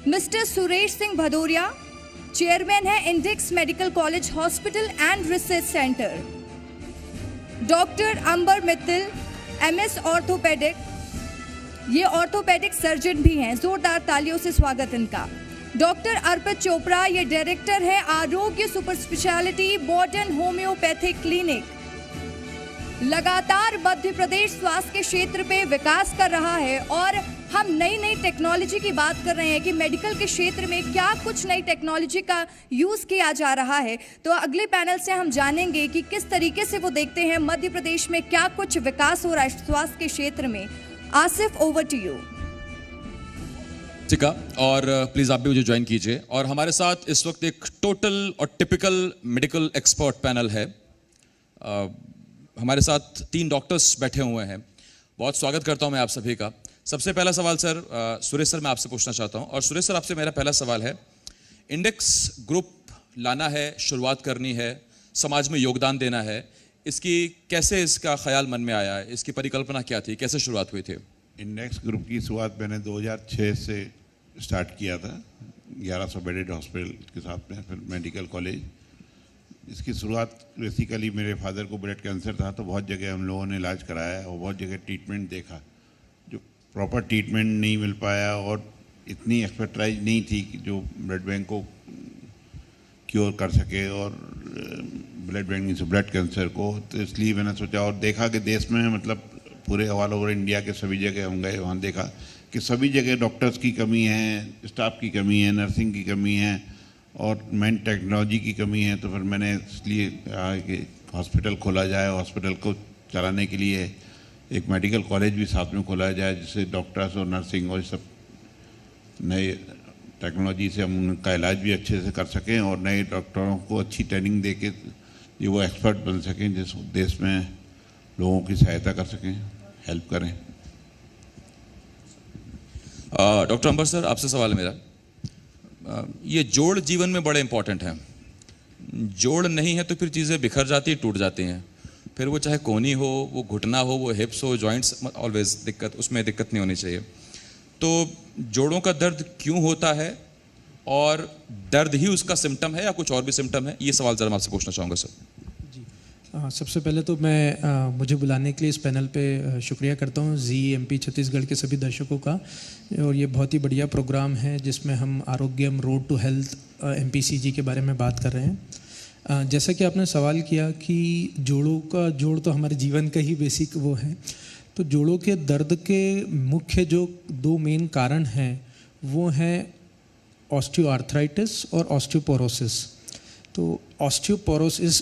Mister Suresh Singh Bhadauria, chairman है Index Medical College Hospital and Research Centre. Doctor Ambar Mittal, MS orthopaedic, ये orthopaedic surgeon भी हैं, जोरदार तालियों से स्वागत इनका। डॉक्टर अर्पित चोपड़ा, ये डायरेक्टर है आरोग्य super speciality modern homeopathic clinic. लगातार मध्य प्रदेश स्वास्थ्य के क्षेत्र पे विकास कर रहा है और हम नई नई टेक्नोलॉजी की बात कर रहे हैं कि मेडिकल के क्षेत्र में क्या कुछ नई टेक्नोलॉजी का यूज़ किया जा रहा है। तो अगले पैनल से हम जानेंगे कि किस तरीके से वो देखते हैं मध्य प्रदेश में क्या कुछ विकास हो रहा है स्वास्थ्य के क्षेत्र में। Asif, over to you. ठीक है, और प्लीज़ आप भी मुझे ज्वाइन कीजिए। और हमारे साथ इस वक्त एक टोटल और टिपिकल मेडिकल एक्सपर्ट पैनल है। हमारे साथ 3 डॉक्टर्स बैठे हुए हैं। बहुत स्वागत करता हूं मैं आप सभी का। सबसे पहला सवाल सर, सुरेश सर मैं आपसे पूछना चाहता हूं। और सुरेश सर आपसे मेरा पहला सवाल है, इंडेक्स ग्रुप लाना है, शुरुआत करनी है, समाज में योगदान देना है, इसकी कैसे इसका ख्याल मन में आया, इसकी परिकल्पना क्या थी, कैसे शुरुआत हुई थी? इंडेक्स ग्रुप की शुरुआत मैंने 2006 से स्टार्ट किया था, 1100 बेडेड हॉस्पिटल के साथ में, फिर मेडिकल कॉलेज। इसकी शुरुआत बेसिकली मेरे फादर को ब्लड कैंसर था, तो बहुत जगह हम लोगों ने इलाज कराया और बहुत जगह ट्रीटमेंट देखा, जो प्रॉपर ट्रीटमेंट नहीं मिल पाया और इतनी एक्सपर्टाइज नहीं थी कि जो ब्लड बैंक को क्योर कर सके और ब्लड बैंक से ब्लड कैंसर को। तो इसलिए मैंने सोचा और देखा कि देश में मतलब पूरे ऑल ओवर इंडिया के सभी जगह हम गए, वहाँ देखा कि सभी जगह डॉक्टर्स की कमी है, स्टाफ की कमी है, नर्सिंग की कमी है और मेन टेक्नोलॉजी की कमी है। तो फिर मैंने इसलिए कहा कि हॉस्पिटल खोला जाए, हॉस्पिटल को चलाने के लिए एक मेडिकल कॉलेज भी साथ में खोला जाए, जिससे डॉक्टर्स और नर्सिंग और सब नए टेक्नोलॉजी से हम उनका इलाज भी अच्छे से कर सकें और नए डॉक्टरों को अच्छी ट्रेनिंग दे के ये वो एक्सपर्ट बन सकें, जिस देश में लोगों की सहायता कर सकें, हेल्प करें। डॉक्टर अंबर सर आपसे सवाल है मेरा, ये जोड़ जीवन में बड़े इंपॉर्टेंट हैं। जोड़ नहीं है तो फिर चीज़ें बिखर जाती, टूट जाती हैं। फिर वो चाहे कोहनी हो, वो घुटना हो, वो हिप्स हो, जॉइंट्स, ऑलवेज दिक्कत, उसमें दिक्कत नहीं होनी चाहिए। तो जोड़ों का दर्द क्यों होता है और दर्द ही उसका सिम्टम है या कुछ और भी सिम्टम है, ये सवाल ज़रा मैं आपसे पूछना चाहूँगा सर। सबसे पहले तो मैं मुझे बुलाने के लिए इस पैनल पे शुक्रिया करता हूँ ZMP छत्तीसगढ़ के सभी दर्शकों का। और ये बहुत ही बढ़िया प्रोग्राम है जिसमें हम आरोग्यम रोड टू हेल्थ MPCG के बारे में बात कर रहे हैं। जैसा कि आपने सवाल किया कि जोड़ तो हमारे जीवन का ही बेसिक वो है। तो जोड़ों के दर्द के मुख्य जो 2 मेन कारण हैं वो हैं ऑस्टियोआर्थराइटिस और ऑस्टियोपोरोसिस। तो ऑस्टियोपोरोसिस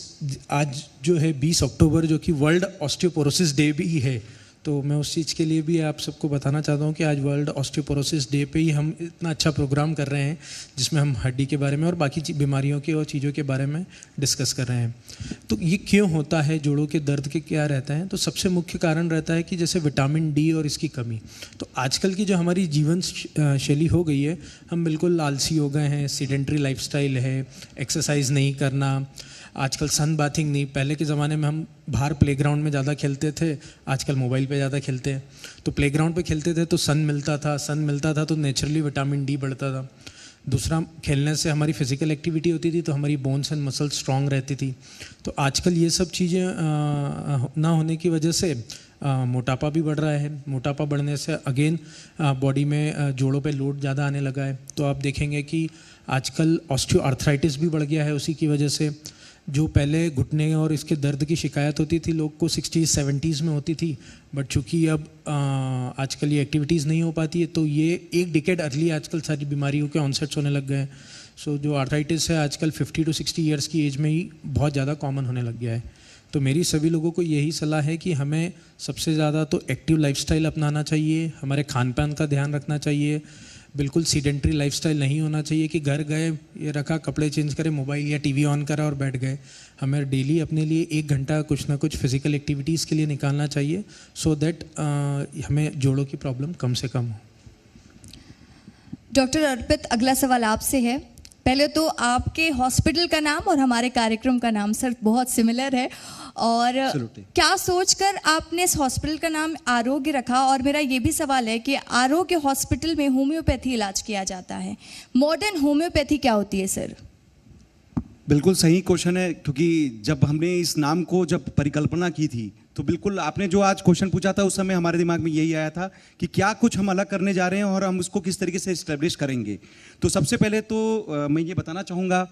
आज जो है 20 अक्टूबर, जो कि वर्ल्ड ऑस्टियोपोरोसिस डे भी है, तो मैं उस चीज़ के लिए भी आप सबको बताना चाहता हूँ कि आज वर्ल्ड ऑस्टियोपोरोसिस डे पे ही हम इतना अच्छा प्रोग्राम कर रहे हैं जिसमें हम हड्डी के बारे में और बाकी बीमारियों के और चीज़ों के बारे में डिस्कस कर रहे हैं। तो ये क्यों होता है, जोड़ों के दर्द के क्या रहता है? तो सबसे मुख्य कारण रहता है कि जैसे विटामिन D और इसकी कमी। तो आजकल की जो हमारी जीवन शैली हो गई है, हम बिल्कुल आलसी हो गए हैं, सीडेंट्री लाइफस्टाइल है, एक्सरसाइज नहीं करना, आजकल सन बाथिंग नहीं। पहले के ज़माने में हम बाहर प्लेग्राउंड में ज़्यादा खेलते थे, आजकल मोबाइल पे ज़्यादा खेलते हैं। तो प्लेग्राउंड पे खेलते थे तो सन मिलता था तो नेचुरली विटामिन D बढ़ता था। दूसरा, खेलने से हमारी फिज़िकल एक्टिविटी होती थी तो हमारी बोन्स एंड मसल्स स्ट्रांग रहती थी। तो आजकल ये सब चीज़ें ना होने की वजह से मोटापा भी बढ़ रहा है। मोटापा बढ़ने से अगेन बॉडी में जोड़ों पे लोड ज़्यादा आने लगा है। तो आप देखेंगे कि आजकल ऑस्टियोआर्थराइटिस भी बढ़ गया है उसी की वजह से। जो पहले घुटने और इसके दर्द की शिकायत होती थी लोग को 60s-70s में होती थी, बट चूँकि अब आजकल ये एक्टिविटीज़ नहीं हो पाती है तो ये एक डिकेड अर्ली आजकल सारी बीमारियों के ऑनसेट्स होने लग गए हैं। सो जो आर्थराइटिस है आजकल 50 to 60 ईयर्स की एज में ही बहुत ज़्यादा कॉमन होने लग गया है। तो मेरी सभी लोगों को यही सलाह है कि हमें सबसे ज़्यादा तो एक्टिव लाइफस्टाइल अपनाना चाहिए, हमारे खान पान का ध्यान रखना चाहिए। बिल्कुल सीडेंट्री लाइफस्टाइल नहीं होना चाहिए कि घर गए, ये रखा, कपड़े चेंज करे, मोबाइल या टीवी ऑन करा और बैठ गए। हमें डेली अपने लिए 1 घंटा कुछ ना कुछ फिजिकल एक्टिविटीज़ के लिए निकालना चाहिए, सो दैट हमें जोड़ों की प्रॉब्लम कम से कम हो। डॉक्टर अर्पित, अगला सवाल आपसे है। पहले तो आपके हॉस्पिटल का नाम और हमारे कार्यक्रम का नाम सर बहुत सिमिलर है, और क्या सोचकर आपने इस हॉस्पिटल का नाम आरोग्य रखा? और मेरा ये भी सवाल है कि आरोग्य हॉस्पिटल में होम्योपैथी इलाज किया जाता है, मॉडर्न होम्योपैथी क्या होती है सर? बिल्कुल सही क्वेश्चन है, क्योंकि जब हमने इस नाम को जब परिकल्पना की थी तो बिल्कुल आपने जो आज क्वेश्चन पूछा था उस समय हमारे दिमाग में यही आया था कि क्या कुछ हम अलग करने जा रहे हैं और हम उसको किस तरीके से इस्टेब्लिश करेंगे। तो सबसे पहले तो मैं ये बताना चाहूँगा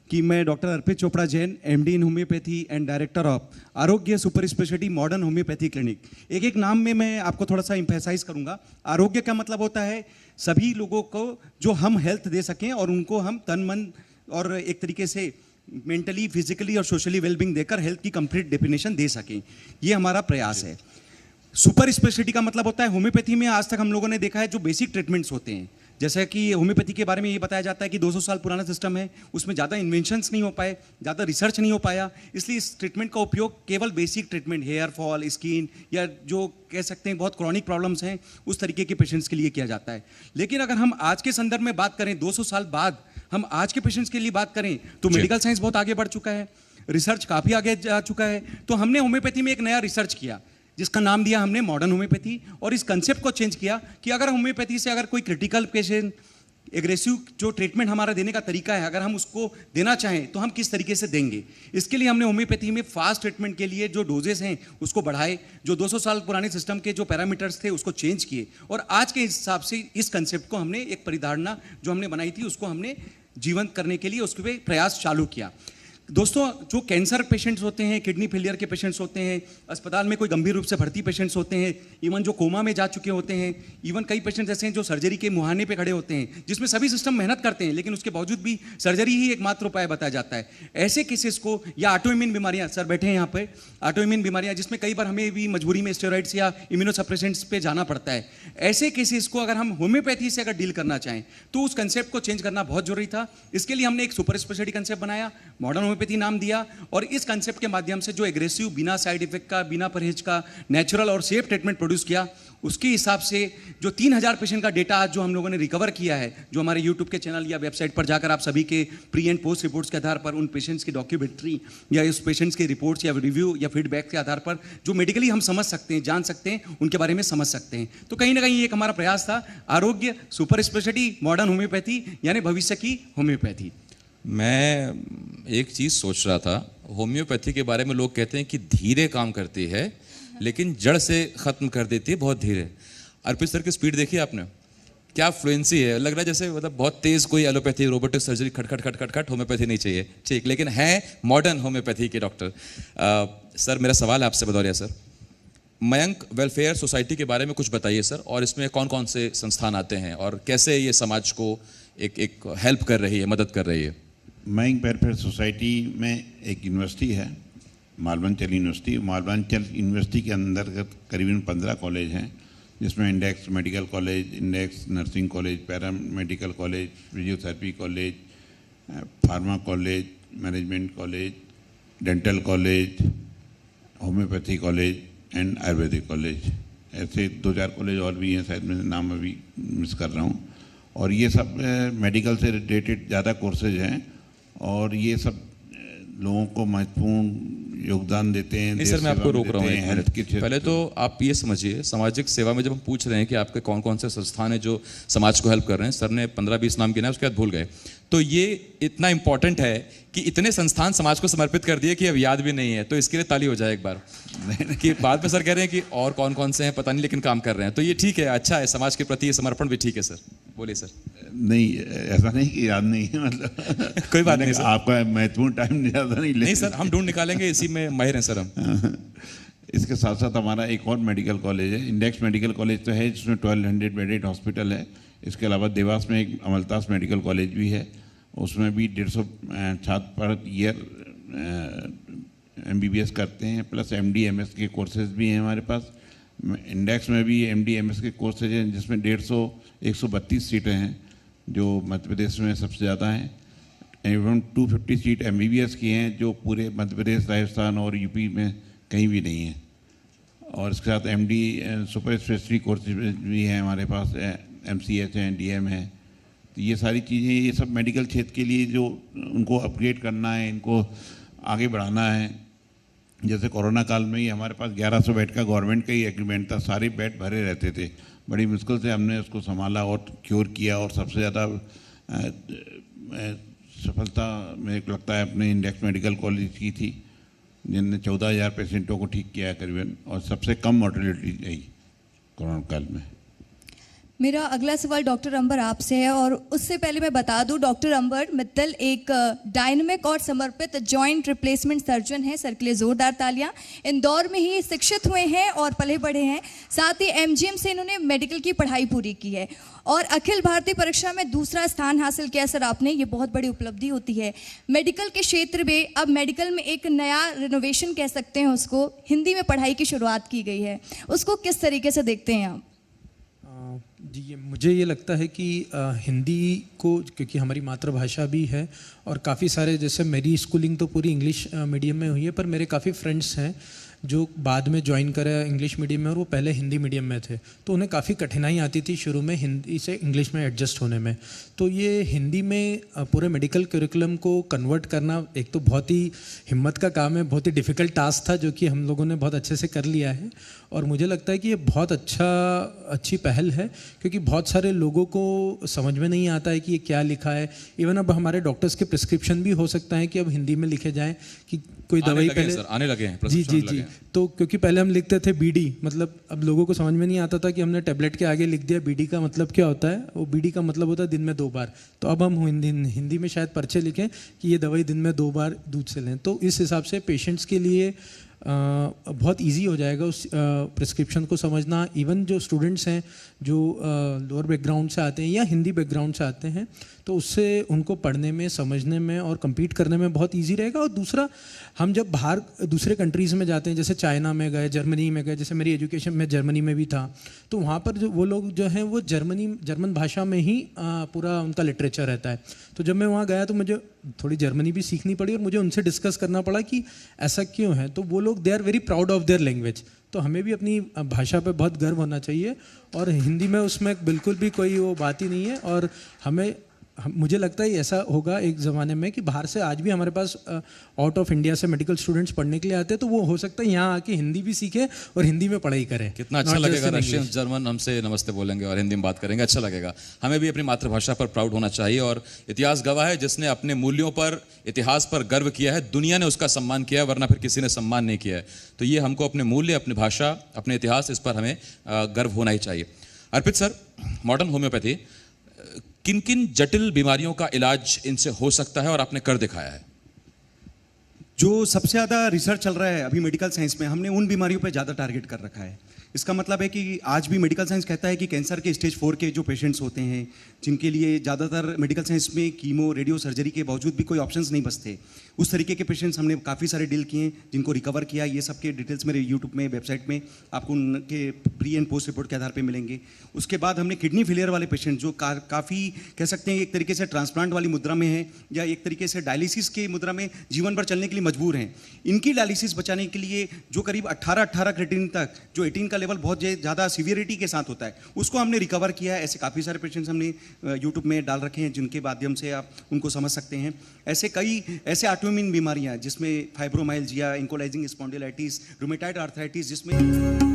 कि मैं doctor Arpit Chopra Jain, MD in homoeopathy and director of Arogya super speciality modern homoeopathy clinic. एक एक नाम में मैं आपको थोड़ा सा एम्फेसाइज करूँगा। आरोग्य का मतलब होता है सभी लोगों को जो हम हेल्थ दे सकें और उनको हम तन मन और एक तरीके से मेंटली, फिजिकली और सोशली वेलबींग देकर हेल्थ की कंप्लीट डेफिनेशन दे सकें, ये हमारा प्रयास है। सुपर स्पेशलिटी का मतलब होता है होम्योपैथी में आज तक हम लोगों ने देखा है जो बेसिक ट्रीटमेंट्स होते हैं, जैसा कि होम्योपैथी के बारे में ये बताया जाता है कि 200 साल पुराना सिस्टम है, उसमें ज़्यादा इन्वेंशंस नहीं हो पाए, ज़्यादा रिसर्च नहीं हो पाया, इसलिए इस ट्रीटमेंट का उपयोग केवल basic treatment, hair fall, skin या जो कह सकते हैं बहुत क्रॉनिक प्रॉब्लम्स हैं उस तरीके के पेशेंट्स के लिए किया जाता है। लेकिन अगर हम आज के संदर्भ में बात करें, 200 साल बाद हम आज के पेशेंट्स के लिए बात करें तो मेडिकल साइंस बहुत आगे बढ़ चुका है, रिसर्च काफ़ी आगे जा चुका है। तो हमने होम्योपैथी में एक नया रिसर्च किया जिसका नाम दिया हमने मॉडर्न होम्योपैथी, और इस कंसेप्ट को चेंज किया कि अगर होम्योपैथी से अगर कोई क्रिटिकल पेशेंट, एग्रेसिव जो ट्रीटमेंट हमारा देने का तरीका है, अगर हम उसको देना चाहें तो हम किस तरीके से देंगे। इसके लिए हमने होम्योपैथी में फास्ट ट्रीटमेंट के लिए जो डोजेस हैं उसको बढ़ाए, जो 200 साल पुराने सिस्टम के जो पैरामीटर्स थे उसको चेंज किए, और आज के हिसाब से इस कंसेप्ट को हमने एक परिधारणा जो हमने बनाई थी उसको हमने जीवंत करने के लिए उसके पे प्रयास चालू किया। दोस्तों, जो कैंसर पेशेंट्स होते हैं, किडनी फेलियर के पेशेंट्स होते हैं, अस्पताल में कोई गंभीर रूप से भर्ती पेशेंट्स होते हैं, इवन जो कोमा में जा चुके होते हैं, इवन कई पेशेंट्स ऐसे हैं जो सर्जरी के मुहाने पे खड़े होते हैं, जिसमें सभी सिस्टम मेहनत करते हैं लेकिन उसके बावजूद भी सर्जरी ही एकमात्र उपाय बताया जाता है। ऐसे केसेस को, या ऑटोइम्यून बीमारियां, सर बैठे हैं यहाँ पे, ऑटोइम्यून बीमारियां जिसमें कई बार हमें भी मजबूरी में स्टेरॉइड्स या इम्यूनोसप्रेसेंट्स पे जाना पड़ता है, ऐसे केसेस को अगर हम होम्योपैथी से अगर डील करना चाहें तो उस कंसेप्ट को चेंज करना बहुत जरूरी था। इसके लिए हमने एक सुपर स्पेशलिटी कंसेप्ट बनाया, मॉडर्न होम्योपैथी नाम दिया, और इस कंसेप्ट के माध्यम से जो एग्रेसिव, बिना साइड इफेक्ट का, बिना परहेज का नेचुरल और सेफ ट्रीटमेंट प्रोड्यूस किया, उसके हिसाब से जो 3000 पेशेंट का डेटा आज जो हम लोगों ने रिकवर किया है, जो हमारे यूट्यूब के चैनल या वेबसाइट पर जाकर आप सभी के प्री एंड पोस्ट रिपोर्ट्स के आधार पर उन पेशेंट्स की डॉक्यूमेंट्री या उस पेशेंट्स के रिपोर्ट्स या रिव्यू या फीडबैक के आधार पर जो मेडिकली हम समझ सकते हैं, जान सकते हैं, उनके बारे में समझ सकते हैं। तो कहीं ना कहीं एक हमारा प्रयास था, आरोग्य सुपर स्पेशलिटी मॉडर्न होम्योपैथी, यानी भविष्य की होम्योपैथी। मैं एक चीज़ सोच रहा था, होम्योपैथी के बारे में लोग कहते हैं कि धीरे काम करती है लेकिन जड़ से ख़त्म कर देती है बहुत धीरे। अर्पित सर की स्पीड देखी आपने, क्या फ्लुएंसी है, लग रहा है जैसे मतलब बहुत तेज़ कोई एलोपैथी, रोबोटिक सर्जरी, खट खट खट खट खट, होम्योपैथी नहीं चाहिए, ठीक, लेकिन है मॉडर्न होम्योपैथी के डॉक्टर। सर मेरा सवाल है आपसे बतौरिया सर, मयंक वेलफेयर सोसाइटी के बारे में कुछ बताइए सर, और इसमें कौन कौन से संस्थान आते हैं और कैसे ये समाज को एक हेल्प कर रही है, मदद कर रही है। मयंक वेलफेयर सोसाइटी में एक यूनिवर्सिटी है, मालवांचल यूनिवर्सिटी। मालवांचल यूनिवर्सिटी के अंतर्गत करीबन 15 कॉलेज हैं, जिसमें index Medical college, index nursing college, para medical college, physiotherapy college, pharma college, management college, dental college, homeopathy college and Ayurvedic college. ऐसे 2-4 कॉलेज और भी हैं, शायद मैं नाम अभी मिस कर रहा हूँ। और ये सब मेडिकल से रिलेटेड ज़्यादा कोर्सेज हैं, और ये सब लोगों को महत्वपूर्ण योगदान देते हैं। नहीं सर, मैं आपको रोक रहा हूँ एक हेल्थ के मिनट। पहले तो आप ये समझिए, सामाजिक सेवा में जब हम पूछ रहे हैं कि आपके कौन कौन से संस्थान हैं जो समाज को हेल्प कर रहे हैं, सर ने 15-20 नाम गिनाए, उसके बाद भूल गए। तो ये इतना इंपॉर्टेंट है कि इतने संस्थान समाज को समर्पित कर दिए कि अब याद भी नहीं है, तो इसके लिए ताली हो जाए एक बार। कि बाद में सर कह रहे हैं कि और कौन कौन से हैं पता नहीं, लेकिन काम कर रहे हैं, तो ये ठीक है, अच्छा है, समाज के प्रति ये समर्पण भी ठीक है सर। बोलिए सर। नहीं, ऐसा नहीं कि याद नहीं है, मतलब कोई बात नहीं सर, आपका महत्वपूर्ण टाइम ज़्यादा नहीं सर, हम ढूंढ निकालेंगे, इसी में माहिर हैं सर हम। इसके साथ साथ हमारा एक और मेडिकल कॉलेज है, इंडेक्स मेडिकल कॉलेज तो है, जिसमें 1200 बेडेड हॉस्पिटल है। इसके अलावा देवास में एक अमलतास मेडिकल कॉलेज भी है, उसमें भी 150 छात्र पर ईयर MBBS करते हैं, प्लस MD MS के कोर्सेज भी हैं हमारे पास। इंडेक्स में भी MD MS के कोर्सेज हैं, जिसमें 132 सीटें हैं, जो मध्य प्रदेश में सबसे ज़्यादा हैं। एवं 250 सीट MBBS की हैं, जो पूरे मध्य प्रदेश, राजस्थान और UP में कहीं भी नहीं है। और इसके साथ MD सुपर स्पेशलिटी कोर्सेज भी हैं हमारे पास, MCH हैं, DM है, तो ये सारी चीज़ें, ये सब मेडिकल क्षेत्र के लिए जो उनको अपग्रेड करना है, इनको आगे बढ़ाना है। जैसे कोरोना काल में ही हमारे पास 1100 बेड का गवर्नमेंट का ही एग्रीमेंट था, सारे बेड भरे रहते थे, बड़ी मुश्किल से हमने उसको संभाला और क्योर किया। और सबसे ज़्यादा सफलता मेरे को लगता है अपने इंडेक्स मेडिकल कॉलेज की थी, जिनने 14,000 पेशेंटों को ठीक किया है करीबन, और सबसे कम मॉर्टेलिटी रही कोरोना काल में। मेरा अगला सवाल डॉक्टर अंबर आपसे है, और उससे पहले मैं बता दूं डॉक्टर अंबर मित्तल एक डायनामिक और समर्पित जॉइंट रिप्लेसमेंट सर्जन हैं। सर के लिए जोरदार तालियां। इंदौर में ही शिक्षित हुए हैं और पले बढ़े हैं, साथ ही एमजीएम से इन्होंने मेडिकल की पढ़ाई पूरी की है और अखिल भारतीय परीक्षा में दूसरा स्थान हासिल किया। सर आपने, ये बहुत बड़ी उपलब्धि होती है मेडिकल के क्षेत्र में। अब मेडिकल में एक नया रिनोवेशन कह सकते हैं उसको, हिंदी में पढ़ाई की शुरुआत की गई है, उसको किस तरीके से देखते हैं आप? जी, मुझे ये लगता है कि हिंदी को, क्योंकि हमारी मातृभाषा भी है और काफ़ी सारे, जैसे मेरी स्कूलिंग तो पूरी इंग्लिश मीडियम में हुई है, पर मेरे काफ़ी फ्रेंड्स हैं जो बाद में ज्वाइन करे इंग्लिश मीडियम में और वो पहले हिंदी मीडियम में थे, तो उन्हें काफ़ी कठिनाई आती थी शुरू में हिंदी से इंग्लिश में एडजस्ट होने में। तो ये हिंदी में पूरे मेडिकल करिकुलम को कन्वर्ट करना एक तो बहुत ही हिम्मत का काम है, बहुत ही डिफ़िकल्ट टास्क था, जो कि हम लोगों ने बहुत अच्छे से कर लिया है। और मुझे लगता है कि ये बहुत अच्छी पहल है, क्योंकि बहुत सारे लोगों को समझ में नहीं आता है कि ये क्या लिखा है। इवन अब हमारे डॉक्टर्स के प्रिस्क्रिप्शन भी हो सकता है कि अब हिंदी में लिखे जाएं कि कोई दवाई पहले आने लगे हैं। जी जी जी। तो क्योंकि पहले हम लिखते थे बीडी, मतलब अब लोगों को समझ में नहीं आता था कि हमने टैबलेट के आगे लिख दिया बीडी का मतलब क्या होता है। वो बीडी का मतलब होता है दिन में 2 बार, तो अब हम हिंदी में शायद पर्चे लिखें कि ये दवाई दिन में 2 बार दूध से लें। तो इस हिसाब से पेशेंट्स के लिए बहुत इजी हो जाएगा उस प्रिस्क्रिप्शन को समझना। इवन जो स्टूडेंट्स हैं जो लोअर बैकग्राउंड से आते हैं या हिंदी बैकग्राउंड से आते हैं, तो उससे उनको पढ़ने में, समझने में और compete करने में बहुत इजी रहेगा। और दूसरा, हम जब बाहर दूसरे कंट्रीज़ में जाते हैं, जैसे चाइना में गए, जर्मनी में गए, जैसे मेरी एजुकेशन में जर्मनी में भी था, तो वहाँ पर जो वो लोग जो हैं वो जर्मन भाषा में ही पूरा उनका लिटरेचर रहता है। तो जब मैं वहाँ गया तो मुझे थोड़ी जर्मनी भी सीखनी पड़ी और मुझे उनसे डिस्कस करना पड़ा कि ऐसा क्यों है। तो वो लोग they are very proud of their language. तो हमें भी अपनी भाषा पे बहुत गर्व होना चाहिए, और हिंदी में उसमें बिल्कुल भी कोई वो बात ही नहीं है। और मुझे लगता है ऐसा होगा एक ज़माने में कि बाहर से आज भी हमारे पास आउट ऑफ इंडिया से मेडिकल स्टूडेंट्स पढ़ने के लिए आते हैं, तो वो हो सकता है यहाँ आके हिंदी भी सीखें और हिंदी में पढ़ाई करें। कितना अच्छा लगेगा, रशियन जर्मन हमसे नमस्ते बोलेंगे और हिंदी में बात करेंगे, अच्छा लगेगा। हमें भी अपनी मातृभाषा पर प्राउड होना चाहिए, और इतिहास गवाह है जिसने अपने मूल्यों पर, इतिहास पर गर्व किया है, दुनिया ने उसका सम्मान किया है, वरना फिर किसी ने सम्मान नहीं किया है। तो ये हमको अपने मूल्य, अपनी भाषा, अपने इतिहास, इस पर हमें गर्व होना ही चाहिए। अर्पित सर, मॉडर्न होम्योपैथी किन किन जटिल बीमारियों का इलाज इनसे हो सकता है और आपने कर दिखाया है? जो सबसे ज़्यादा रिसर्च चल रहा है अभी मेडिकल साइंस में, हमने उन बीमारियों पे ज़्यादा टारगेट कर रखा है। इसका मतलब है कि आज भी मेडिकल साइंस कहता है कि कैंसर के स्टेज 4 के जो पेशेंट्स होते हैं, जिनके लिए ज़्यादातर मेडिकल साइंस में कीमो, रेडियो सर्जरी के बावजूद भी कोई ऑप्शंस नहीं बचते, उस तरीके के पेशेंट्स हमने काफ़ी सारे डील किए, जिनको रिकवर किया। ये सब के डिटेल्स मेरे यूट्यूब में, वेबसाइट में आपको उनके प्री एंड पोस्ट रिपोर्ट के आधार पर मिलेंगे। उसके बाद हमने किडनी फेलियर वाले पेशेंट जो काफ़ी कह सकते हैं एक तरीके से ट्रांसप्लांट वाली मुद्रा में है, या एक तरीके से डायलिसिस की मुद्रा में जीवन भर चलने के लिए मजबूर हैं, इनकी डायलिसिस बचाने के लिए जो करीब 18 क्रिएटिनिन तक, जो 18 का लेवल बहुत ज़्यादा सीवियरिटी के साथ होता है, उसको हमने रिकवर किया है। ऐसे काफ़ी सारे पेशेंट्स हमने यूट्यूब में डाल रखे हैं, जिनके माध्यम से आप उनको समझ सकते हैं। ऐसे कई ऐसे ऑटोइम्यून बीमारियां जिसमें फाइब्रोमाइल्जिया, एंकोलाइजिंग स्पॉन्डिलाइटिस, रूमेटॉइड आर्थराइटिस, जिसमें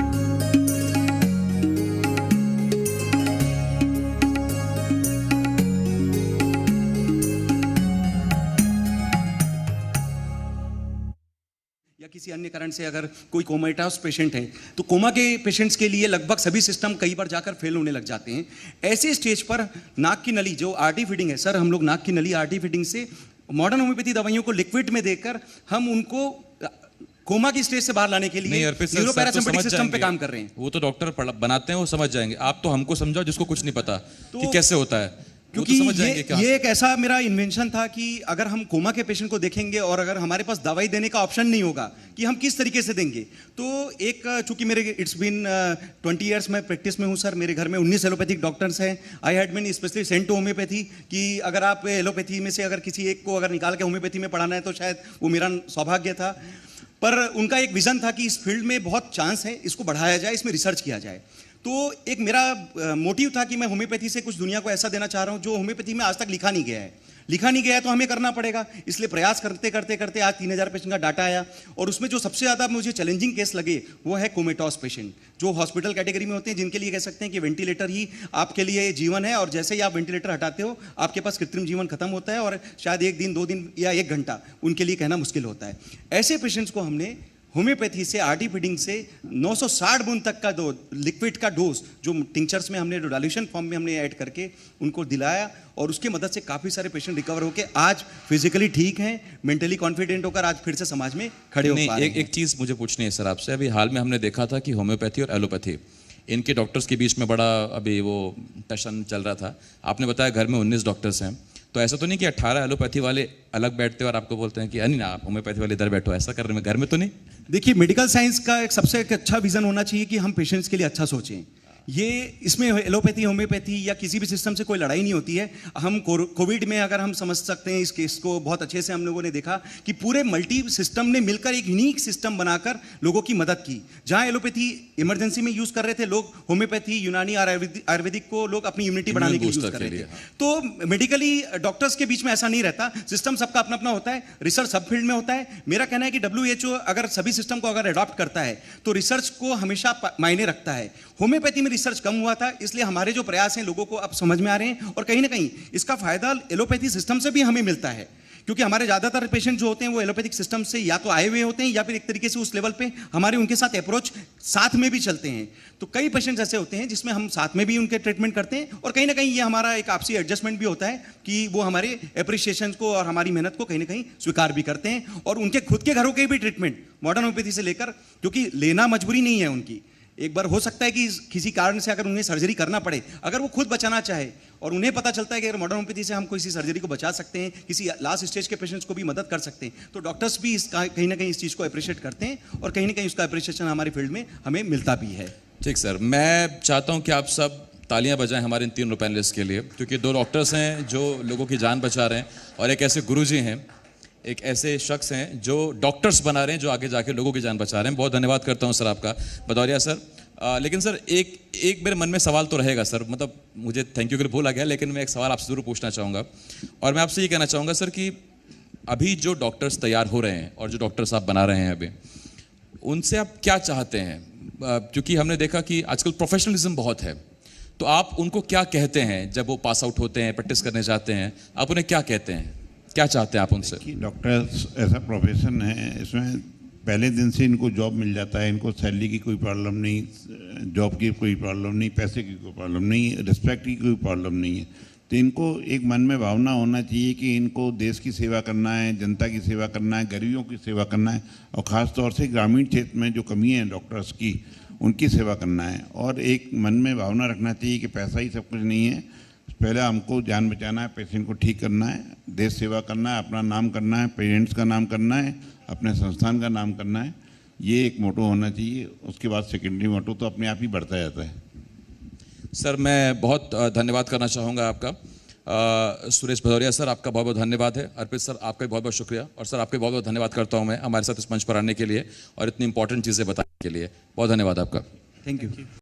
किसी अन्य कारण से अगर कोई कोमाटास पेशेंट है, तो कोमा के पेशेंट्स के लिए लगभग सभी सिस्टम कई बार जाकर फेल होने लग जाते हैं। ऐसे स्टेज पर नाक की नली जो आरटी फीडिंग है, सर हम लोग नाक की नली आरटी फीडिंग से मॉडर्न होम्योपैथी दवाइयों को लिक्विड में देकर हम उनको कोमा की स्टेज से बाहर लाने के लिए न्यूरोपैरासिम्पैथिक सिस्टम पे काम कर रहे हैं। वो तो डॉक्टर बनाते हैं, वो समझ जाएंगे। आप तो हमको समझाओ जिसको कुछ नहीं पता कि कैसे होता है, क्योंकि ये एक ऐसा मेरा इन्वेंशन था कि अगर हम कोमा के पेशेंट को देखेंगे और अगर हमारे पास दवाई देने का ऑप्शन नहीं होगा कि हम किस तरीके से देंगे, तो एक चूंकि मेरे इट्स बीन 20 इयर्स में प्रैक्टिस में हूँ सर, मेरे घर में 19 एलोपैथिक डॉक्टर्स हैं। I had been specially sent to homeopathy कि अगर आप एलोपैथी में से अगर किसी एक को अगर निकाल के होम्योपैथी में पढ़ाना है तो शायद वो मेरा सौभाग्य था। पर उनका एक विजन था कि इस फील्ड में बहुत चांस है, इसको बढ़ाया जाए, इसमें रिसर्च किया जाए। तो एक मेरा मोटिव था कि मैं होम्योपैथी से कुछ दुनिया को ऐसा देना चाह रहा हूँ जो होम्योपैथी में आज तक लिखा नहीं गया है, तो हमें करना पड़ेगा। इसलिए प्रयास करते करते करते आज 3000 पेशेंट का डाटा आया, और उसमें जो सबसे ज़्यादा मुझे चैलेंजिंग केस लगे वो है कोमेटॉस पेशेंट, जो हॉस्पिटल कैटेगरी में होते हैं, जिनके लिए कह सकते हैं कि वेंटिलेटर ही आपके लिए जीवन है, और जैसे ही आप वेंटिलेटर हटाते हो आपके पास कृत्रिम जीवन खत्म होता है, और शायद 1 दिन 2 दिन या 1 घंटा उनके लिए कहना मुश्किल होता है। ऐसे पेशेंट्स को हमने होम्योपैथी से आरटी फीडिंग से 960 बूंद तक का लिक्विड का डोज जो टिंचर्स में हमने डाइल्यूशन फॉर्म में हमने ऐड करके उनको दिलाया, और उसकी मदद से काफ़ी सारे पेशेंट रिकवर होकर आज फिजिकली ठीक हैं, मेंटली कॉन्फिडेंट होकर आज फिर से समाज में खड़े हो पा रहे हैं। एक चीज़ मुझे पूछनी है सर आपसे, अभी हाल में हमने देखा था कि होम्योपैथी और एलोपैथी इनके डॉक्टर्स के बीच में बड़ा अभी वो टशन चल रहा था। आपने बताया घर में 19 डॉक्टर्स हैं, तो ऐसा तो नहीं कि 18 एलोपैथी वाले अलग बैठते हैं और आपको बोलते हैं कि नहीं ना आप होम्योपैथी वाले इधर बैठो, ऐसा कर रहे हैं घर में तो नहीं? देखिए, मेडिकल साइंस का एक सबसे अच्छा विजन होना चाहिए कि हम पेशेंट्स के लिए अच्छा सोचें। ये इसमें एलोपैथी होम्योपैथी या किसी भी सिस्टम से कोई लड़ाई नहीं होती है। हम कोविड में अगर हम समझ सकते हैं इस केस को बहुत अच्छे से, हम लोगों ने देखा कि पूरे मल्टी सिस्टम ने मिलकर एक यूनिक सिस्टम बनाकर लोगों की मदद की। जहां एलोपैथी इमरजेंसी में यूज कर रहे थे लोग, होम्योपैथी यूनानी और आयुर्वेदिक को लोग अपनी इम्यूनिटी बढ़ाने के लिए यूज कर रहे थे। तो मेडिकली डॉक्टर्स के बीच में ऐसा नहीं रहता, सिस्टम सबका अपना अपना होता है, रिसर्च सब फील्ड में होता है। मेरा कहना है कि WHO अगर सभी सिस्टम को अगर अडॉप्ट करता है तो रिसर्च को हमेशा मायने रखता है। होम्योपैथी में रिसर्च कम हुआ था, इसलिए हमारे जो प्रयास हैं लोगों को अब समझ में आ रहे हैं, और कहीं ना कहीं इसका फायदा एलोपैथी सिस्टम से भी हमें मिलता है, क्योंकि हमारे ज़्यादातर पेशेंट जो होते हैं वो एलोपैथिक सिस्टम से या तो आए हुए होते हैं या फिर एक तरीके से उस लेवल पे हमारे उनके साथ अप्रोच साथ में भी चलते हैं। तो कई पेशेंट्स ऐसे होते हैं जिसमें हम साथ में भी उनके ट्रीटमेंट करते हैं, और कहीं ना कहीं ये हमारा एक आपसी एडजस्टमेंट भी होता है कि वो हमारे एप्रिसिएशन को और हमारी मेहनत को कहीं ना कहीं स्वीकार भी करते हैं, और उनके खुद के घरों के भी ट्रीटमेंट मॉडर्न होम्योपैथी से लेकर, क्योंकि लेना मजबूरी नहीं है उनकी। एक बार हो सकता है कि किसी कारण से अगर उन्हें सर्जरी करना पड़े, अगर वो खुद बचाना चाहे और उन्हें पता चलता है कि अगर मॉडर्न होम्योपैथी से हम किसी सर्जरी को बचा सकते हैं, किसी लास्ट स्टेज के पेशेंट्स को भी मदद कर सकते हैं, तो डॉक्टर्स भी कहीं ना कहीं इस चीज़ को अप्रिशिएट करते हैं, और कहीं ना कहीं उसका अप्रिशिएशन हमारे फील्ड में हमें मिलता भी है। ठीक सर, मैं चाहता हूं कि आप सब तालियां बजाएं हमारे इन तीनों पैनलिस्ट के लिए, क्योंकि 2 डॉक्टर्स हैं जो लोगों की जान बचा रहे हैं, और एक ऐसे गुरुजी हैं, एक ऐसे शख्स हैं जो डॉक्टर्स बना रहे हैं, जो आगे जाके लोगों की जान बचा रहे हैं। बहुत धन्यवाद करता हूं सर आपका, भदौरिया सर। लेकिन सर एक मेरे मन में सवाल तो रहेगा सर, मतलब मुझे थैंक यू के लिए भूल आ गया, लेकिन मैं एक सवाल आपसे ज़रूर पूछना चाहूँगा, और मैं आपसे ये कहना चाहूँगा सर कि अभी जो डॉक्टर्स तैयार हो रहे हैं और जो डॉक्टर्स आप बना रहे हैं अभी, उनसे आप क्या चाहते हैं? क्योंकि हमने देखा कि आजकल प्रोफेशनलिज्म बहुत है, तो आप उनको क्या कहते हैं जब वो पास आउट होते हैं, प्रैक्टिस करने जाते हैं, आप उन्हें क्या कहते हैं, क्या चाहते हैं आप उनसे? डॉक्टर्स ऐसा प्रोफेशन है, इसमें पहले दिन से इनको जॉब मिल जाता है, इनको सैलरी की कोई प्रॉब्लम नहीं, जॉब की कोई प्रॉब्लम नहीं, पैसे की कोई प्रॉब्लम नहीं, रिस्पेक्ट की कोई प्रॉब्लम नहीं है। तो इनको एक मन में भावना होना चाहिए कि इनको देश की सेवा करना है, जनता की सेवा करना है, गरीबों की सेवा करना है, और ख़ास तौर से ग्रामीण क्षेत्र में जो कमी है डॉक्टर्स की, उनकी सेवा करना है। और एक मन में भावना रखना चाहिए कि पैसा ही सब कुछ नहीं है, पहले हमको जान बचाना है, पेशेंट को ठीक करना है, देश सेवा करना है, अपना नाम करना है, पेरेंट्स का नाम करना है, अपने संस्थान का नाम करना है। ये एक मोटो होना चाहिए, उसके बाद सेकेंडरी मोटो तो अपने आप ही बढ़ता जाता है। सर मैं बहुत धन्यवाद करना चाहूँगा आपका, सुरेश भदौरिया सर, आपका बहुत बहुत धन्यवाद है। अर्पित सर, आपका भी बहुत बहुत शुक्रिया, और सर आपका बहुत बहुत धन्यवाद करता हूँ मैं हमारे साथ इस मंच पर आने के लिए और इतनी इंपॉर्टेंट चीज़ें बताने के लिए। बहुत धन्यवाद आपका। Thank you.